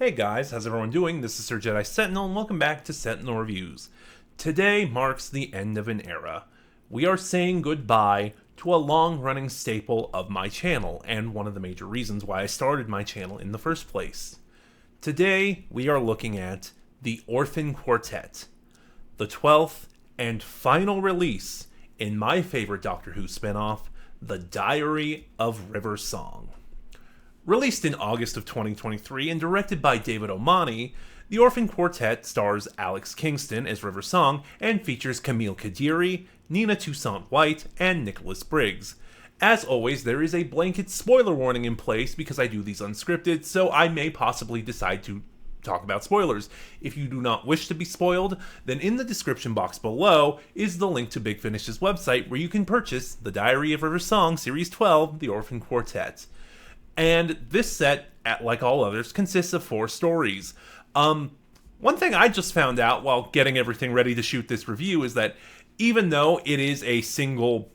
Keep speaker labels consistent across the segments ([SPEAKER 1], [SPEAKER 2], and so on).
[SPEAKER 1] Hey guys, how's everyone doing? This is Sir Jedi Sentinel, and welcome back to Sentinel Reviews. Today marks the end of an era. We are saying goodbye to a long-running staple of my channel, and one of the major reasons why I started my channel in the first place. Today, we are looking at the Orphan Quartet, the 12th and final release in my favorite Doctor Who spinoff, The Diary of River Song. Released in August of 2023 and directed by David Omani, the Orphan Quartet stars Alex Kingston as River Song and features Camille Kadiri, Nina Toussaint White, and Nicholas Briggs. As always, there is a blanket spoiler warning in place because I do these unscripted, so I may possibly decide to talk about spoilers. If you do not wish to be spoiled, then in the description box below is the link to Big Finish's website where you can purchase The Diary of River Song Series 12, The Orphan Quartet. And this set, like all others, consists of 4 stories. One thing I just found out while getting everything ready to shoot this review is that even though it is a single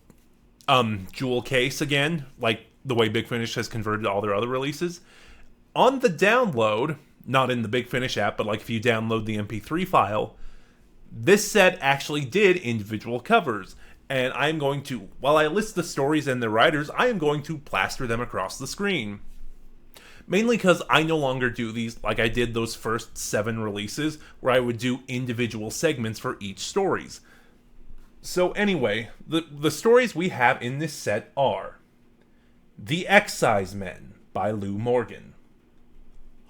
[SPEAKER 1] jewel case again, like the way Big Finish has converted all their other releases, on the download, not in the Big Finish app, but like if you download the MP3 file, this set actually did individual covers. And I'm going to, while I list the stories and their writers, I am going to plaster them across the screen. Mainly because I no longer do these like I did those first 7 releases, where I would do individual segments for each stories. So anyway, the stories we have in this set are The Excisemen by Lou Morgan,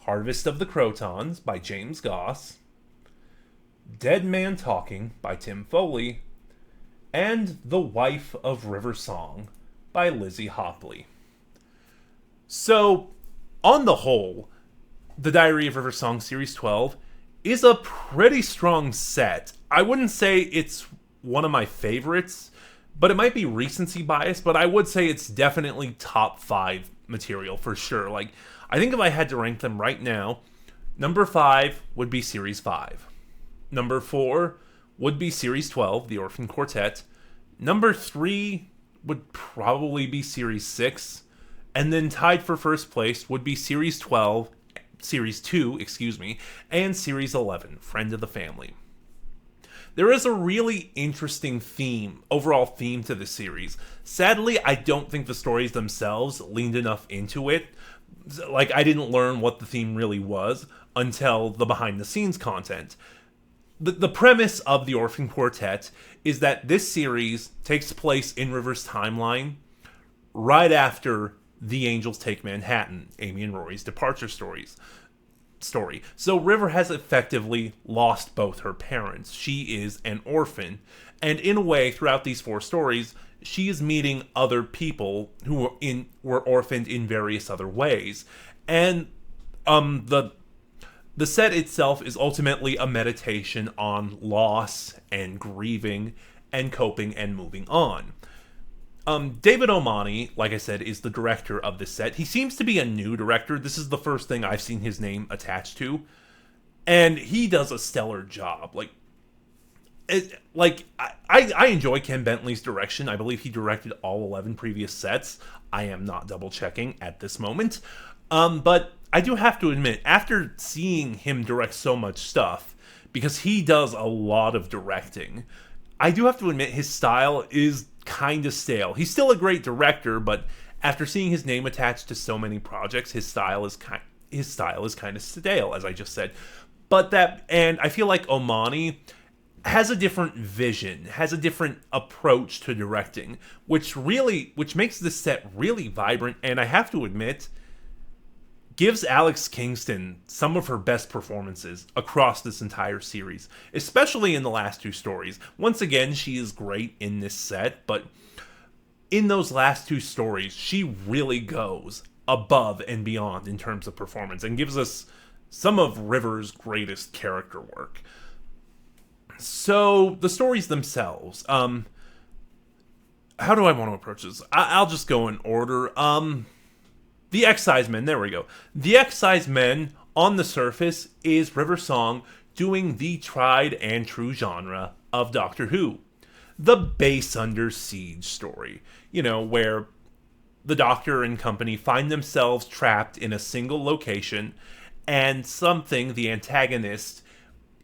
[SPEAKER 1] Harvest of the Crotons by James Goss, Dead Man Talking by Tim Foley, and The Wife of River Song by Lizzie Hopley. So, on the whole, The Diary of River Song Series 12 is a pretty strong set. I wouldn't say it's one of my favorites, but it might be recency bias, but I would say it's definitely top 5 material for sure. Like, I think if I had to rank them right now, number 5 would be Series 5. Number 4 would be Series 12, The Orphan Quartet. Number 3 would probably be Series 6. And then tied for first place would be Series 12, Series 2, and Series 11, Friend of the Family. There is a really interesting overall theme to the series. Sadly, I don't think the stories themselves leaned enough into it. Like, I didn't learn what the theme really was until the behind-the-scenes content. The premise of the Orphan Quartet is that this series takes place in River's timeline right after The Angels Take Manhattan, Amy and Rory's departure story. So River has effectively lost both her parents. She is an orphan, and in a way, throughout these 4 stories, she is meeting other people who were orphaned in various other ways. And the set itself is ultimately a meditation on loss and grieving and coping and moving on. David Omani, like I said, is the director of this set. He seems to be a new director. This is the first thing I've seen his name attached to. And he does a stellar job. I enjoy Ken Bentley's direction. I believe he directed all 11 previous sets. I am not double checking at this moment. But I do have to admit, after seeing him direct so much stuff, because he does a lot of directing, I do have to admit his style is kind of stale. He's still a great director, but after seeing his name attached to so many projects, his style is kind of stale, as I just said. And I feel like Omani has a different vision, has a different approach to directing, which makes this set really vibrant, and I have to admit, gives Alex Kingston some of her best performances across this entire series, especially in the last 2 stories. Once again, she is great in this set, but in those last 2 stories, she really goes above and beyond in terms of performance and gives us some of River's greatest character work. So, the stories themselves, how do I want to approach this? I'll just go in order. The Excisemen, there we go. The Excisemen, on the surface, is River Song doing the tried and true genre of Doctor Who. The base under siege story. Where the Doctor and company find themselves trapped in a single location and something, the antagonist,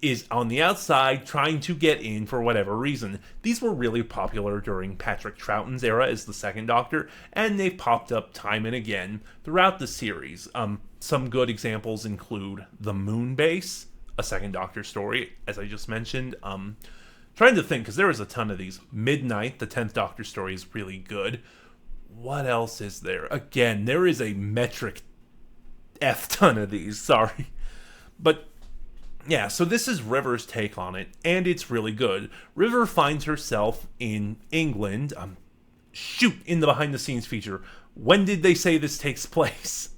[SPEAKER 1] is on the outside trying to get in for whatever reason. These were really popular during Patrick Troughton's era as the Second Doctor, and they've popped up time and again throughout the series. Some good examples include the Moon Base, a Second Doctor story, as I just mentioned. Trying to think, because there was a ton of these. Midnight, the 10th Doctor story, is really good. What else is there? Again, there is a metric F ton of these, sorry. But yeah, so this is River's take on it, and it's really good. River finds herself in England. In the behind the scenes feature. When did they say this takes place?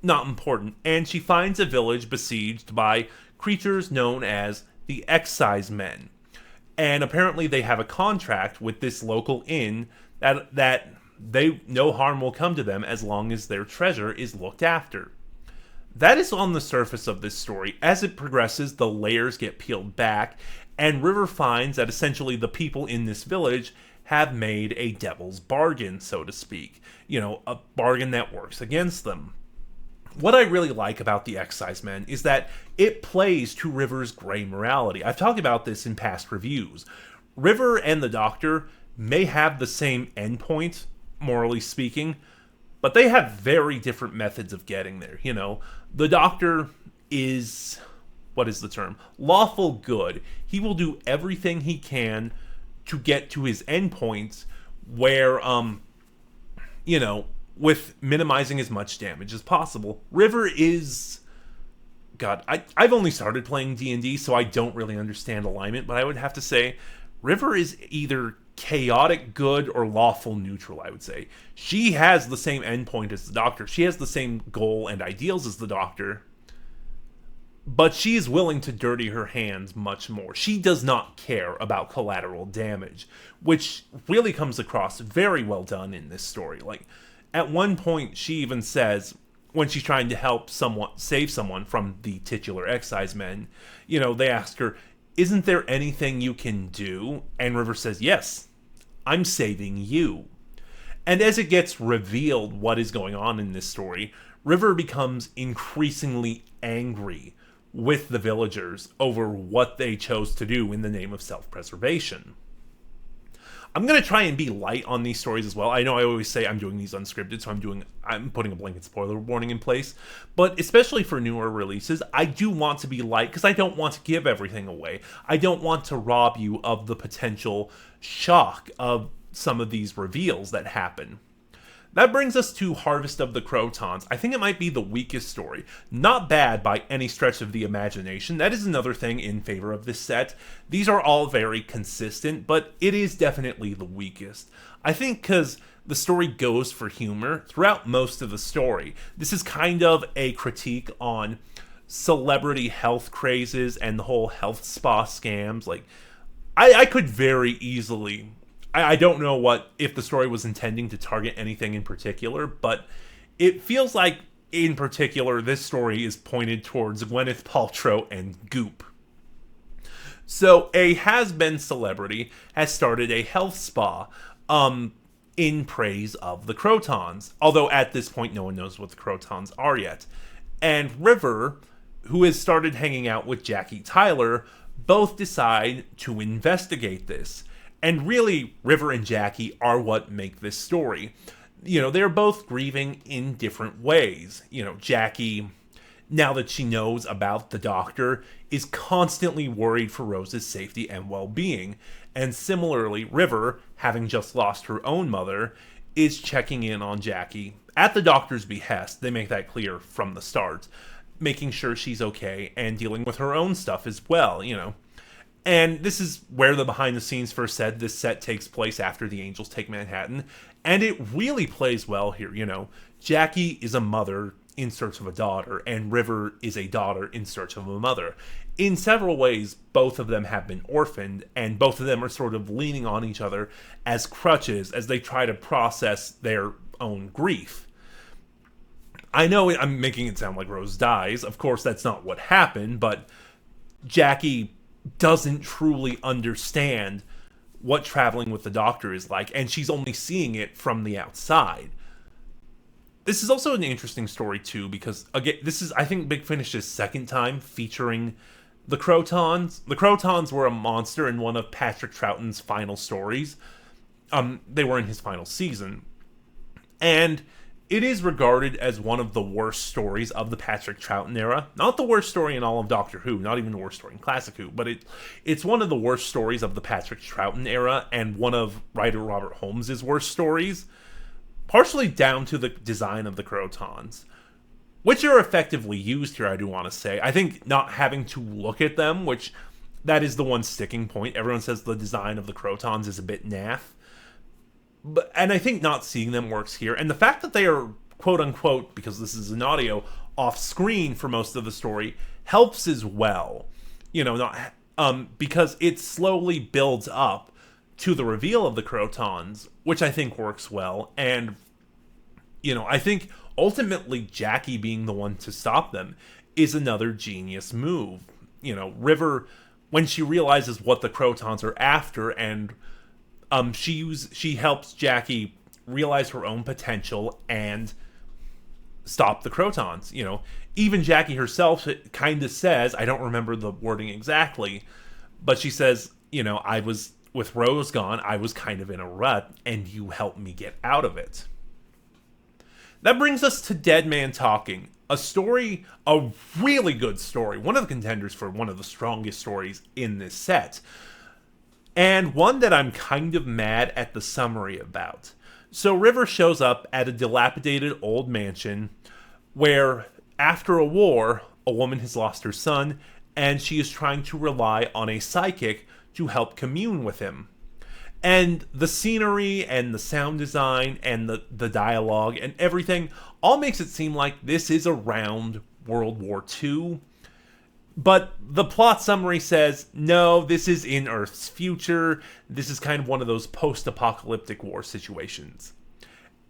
[SPEAKER 1] Not important. And she finds a village besieged by creatures known as the Excise Men. And apparently they have a contract with this local inn that no harm will come to them as long as their treasure is looked after. That is on the surface of this story. As it progresses, the layers get peeled back, and River finds that essentially the people in this village have made a devil's bargain, so to speak. A bargain that works against them. What I really like about the Excise Men is that it plays to River's gray morality. I've talked about this in past reviews. River and the Doctor may have the same endpoint, morally speaking, but they have very different methods of getting there. The Doctor is, what is the term? Lawful good. He will do everything he can to get to his endpoints where, with minimizing as much damage as possible. River is... God, I've only started playing D&D, so I don't really understand alignment, but I would have to say River is either chaotic good or lawful neutral, I would say. She has the same endpoint as the Doctor. She has the same goal and ideals as the Doctor, but she is willing to dirty her hands much more. She does not care about collateral damage, which really comes across very well done in this story. At one point, she even says, when she's trying to help save someone from the titular Excise Men, they ask her, "Isn't there anything you can do?" And River says, "Yes, I'm saving you." And as it gets revealed what is going on in this story, River becomes increasingly angry with the villagers over what they chose to do in the name of self-preservation. I'm going to try and be light on these stories as well. I know I always say I'm doing these unscripted, so I'm putting a blanket spoiler warning in place. But especially for newer releases, I do want to be light because I don't want to give everything away. I don't want to rob you of the potential shock of some of these reveals that happen. That brings us to Harvest of the Crotons. I think it might be the weakest story. Not bad by any stretch of the imagination. That is another thing in favor of this set. These are all very consistent, but it is definitely the weakest. I think because the story goes for humor throughout most of the story. This is kind of a critique on celebrity health crazes and the whole health spa scams. I could very easily... I don't know if the story was intending to target anything in particular, but it feels like, in particular, this story is pointed towards Gwyneth Paltrow and Goop. So, a has-been celebrity has started a health spa in praise of the Crotons, although at this point no one knows what the Crotons are yet. And River, who has started hanging out with Jackie Tyler, both decide to investigate this. And really, River and Jackie are what make this story. They're both grieving in different ways. Jackie, now that she knows about the Doctor, is constantly worried for Rose's safety and well-being. And similarly, River, having just lost her own mother, is checking in on Jackie at the Doctor's behest. They make that clear from the start. Making sure she's okay and dealing with her own stuff as well, And this is where the behind the scenes first said this set takes place after the Angels take Manhattan. And it really plays well here, Jackie is a mother in search of a daughter, and River is a daughter in search of a mother. In several ways, both of them have been orphaned, and both of them are sort of leaning on each other as crutches as they try to process their own grief. I know I'm making it sound like Rose dies. Of course, that's not what happened, but Jackie doesn't truly understand what traveling with the Doctor is like, and she's only seeing it from the outside. This is also an interesting story too, because again, this is, I think, Big Finish's second time featuring the Crotons. The Crotons were a monster in one of Patrick Troughton's final stories. They were in his final season, and it is regarded as one of the worst stories of the Patrick Troughton era. Not the worst story in all of Doctor Who, not even the worst story in Classic Who, but it's one of the worst stories of the Patrick Troughton era, and one of writer Robert Holmes' worst stories, partially down to the design of the Crotons, which are effectively used here, I do want to say. I think not having to look at them, which that is the one sticking point. Everyone says the design of the Crotons is a bit naff. And I think not seeing them works here. And the fact that they are, quote unquote, because this is an audio, off screen for most of the story helps as well. Because it slowly builds up to the reveal of the Crotons, which I think works well. And, I think ultimately Jackie being the one to stop them is another genius move. River, when she realizes what the Crotons are after, and she helps Jackie realize her own potential and stop the Crotons. Even Jackie herself kind of says, I don't remember the wording exactly, but she says, I was, with Rose gone, I was kind of in a rut, and you helped me get out of it. That brings us to Dead Man Talking, a really good story, one of the contenders for one of the strongest stories in this set. And one that I'm kind of mad at the summary about. So River shows up at a dilapidated old mansion where, after a war, a woman has lost her son, and she is trying to rely on a psychic to help commune with him. And the scenery and the sound design and the dialogue and everything all makes it seem like this is around World War II. But the plot summary says, no, this is in Earth's future. This is kind of one of those post-apocalyptic war situations.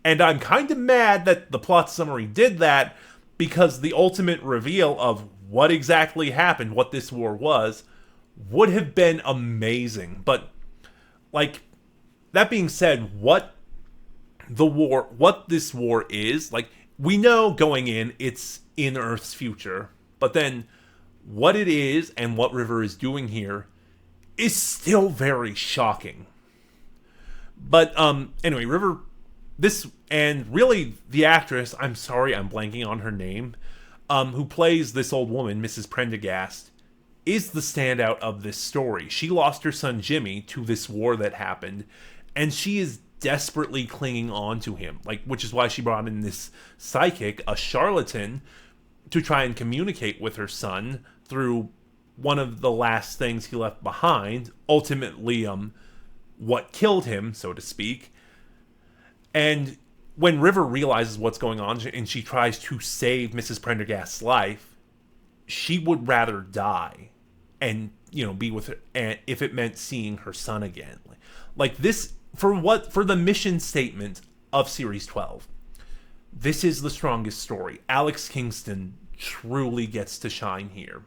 [SPEAKER 1] And I'm kind of mad that the plot summary did that, because the ultimate reveal of what exactly happened, what this war was, would have been amazing. But, that being said, what this war is, we know going in, it's in Earth's future. But then, what it is and what River is doing here is still very shocking. But anyway, River, and really the actress, I'm sorry, I'm blanking on her name, who plays this old woman, Mrs. Prendergast, is the standout of this story. She lost her son Jimmy to this war that happened, and she is desperately clinging on to him, which is why she brought in this psychic, a charlatan, to try and communicate with her son through one of the last things he left behind, ultimately what killed him, so to speak. And when River realizes what's going on and she tries to save Mrs. Prendergast's life, she would rather die and, be with her, and if it meant seeing her son again. This, for the mission statement of Series 12, this is the strongest story. Alex Kingston truly gets to shine here.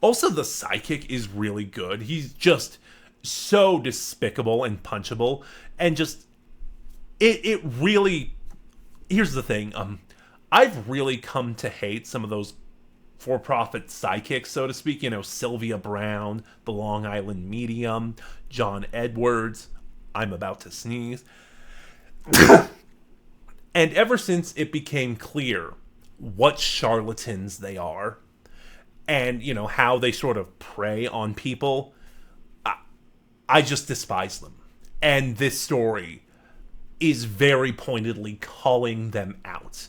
[SPEAKER 1] Also, the psychic is really good. He's just so despicable and punchable, and just it really. Here's the thing. I've really come to hate some of those for-profit psychics, so to speak. Sylvia Brown, the Long Island Medium, John Edwards. I'm about to sneeze. And ever since it became clear what charlatans they are, and, how they sort of prey on people, I just despise them. And this story is very pointedly calling them out.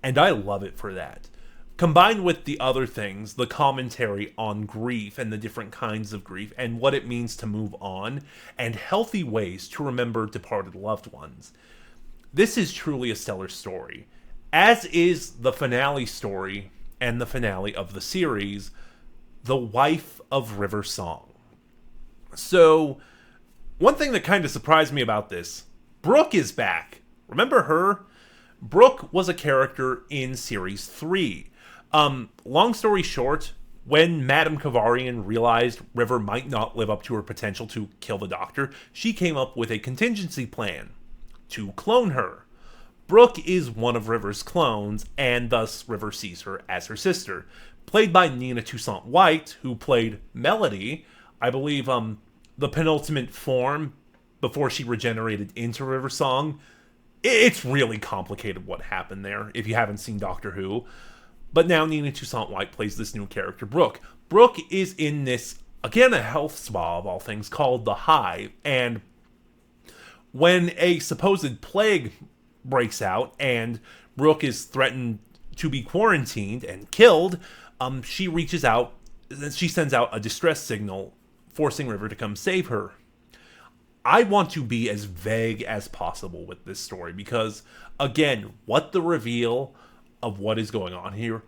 [SPEAKER 1] And I love it for that. Combined with the other things, the commentary on grief and the different kinds of grief and what it means to move on, and healthy ways to remember departed loved ones. This is truly a stellar story, as is the finale story and the finale of the series, The Wife of River Song. So, one thing that kind of surprised me about this, Brooke is back. Remember her? Brooke was a character in Series 3. Long story short, when Madame Kavarian realized River might not live up to her potential to kill the Doctor, she came up with a contingency plan to clone her. Brooke is one of River's clones, and thus River sees her as her sister. Played by Nina Toussaint White, who played Melody, I believe the penultimate form before she regenerated into River Song. It's really complicated what happened there, if you haven't seen Doctor Who. But now Nina Toussaint White plays this new character, Brooke. Brooke is in this, again, a health spa of all things, called the Hive. And when a supposed plague breaks out and Brooke is threatened to be quarantined and killed, she reaches out, she sends out a distress signal, forcing River to come save her. I want to be as vague as possible with this story because, again, what the reveal of what is going on here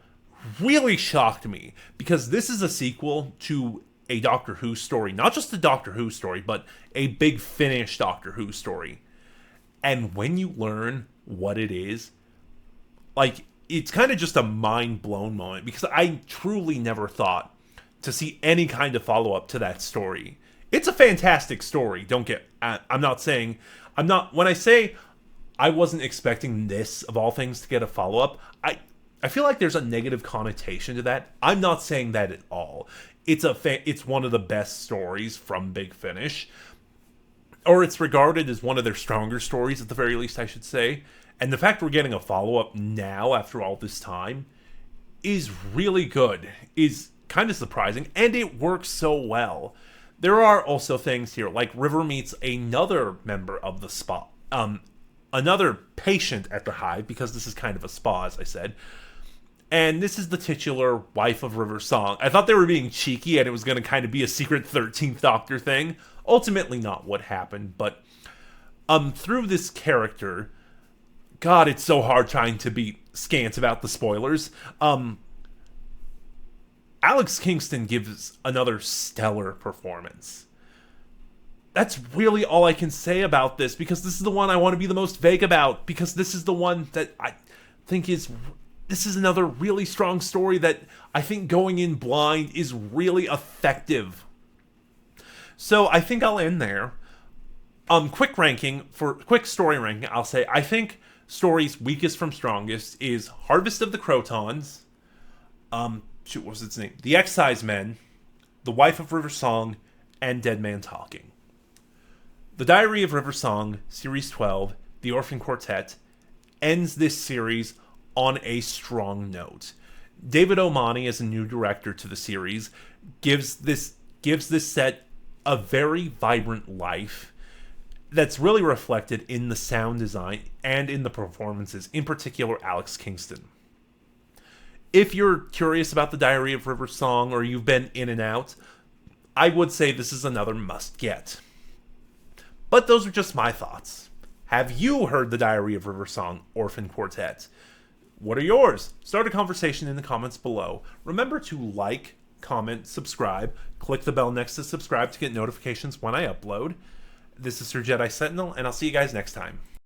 [SPEAKER 1] really shocked me, because this is a sequel to a Doctor Who story, not just a Doctor Who story, but a Big Finish Doctor Who story. And when you learn what it is, like, it's kind of just a mind-blown moment, because I truly never thought to see any kind of follow-up to that story. It's a fantastic story, when I say I wasn't expecting this, of all things, to get a follow-up, I feel like there's a negative connotation to that. I'm not saying that at all. It's one of the best stories from Big Finish, or it's regarded as one of their stronger stories, at the very least, I should say. And the fact we're getting a follow-up now, after all this time, is really good, is kind of surprising, and it works so well. There are also things here, like River meets another member of the spa, another patient at the Hive, because this is kind of a spa, as I said. And this is the titular wife of River Song. I thought they were being cheeky and it was going to kind of be a secret 13th Doctor thing. Ultimately not what happened, but through this character, God, it's so hard trying to be scant about the spoilers. Alex Kingston gives another stellar performance. That's really all I can say about this, because this is the one I want to be the most vague about, because this is the one that I think this is another really strong story that I think going in blind is really effective. So I think I'll end there. Quick story ranking, I'll say I think story's weakest from strongest is Harvest of the Crotons, what was its name? The Excisemen, The Wife of River Song, and Dead Man Talking. The Diary of River Song, Series 12, The Orphan Quartet, ends this series on a strong note. David O'Mani, as a new director to the series, gives this set a very vibrant life that's really reflected in the sound design and in the performances, in particular Alex Kingston. If you're curious about the Diary of River Song, or you've been in and out, I would say this is another must-get. But those are just my thoughts. Have you heard the Diary of River Song, Orphan Quartet? What are yours? Start a conversation in the comments below. Remember to like, comment, subscribe, click the bell next to subscribe to get notifications when I upload. This is Sir Jedi Sentinel, and I'll see you guys next time.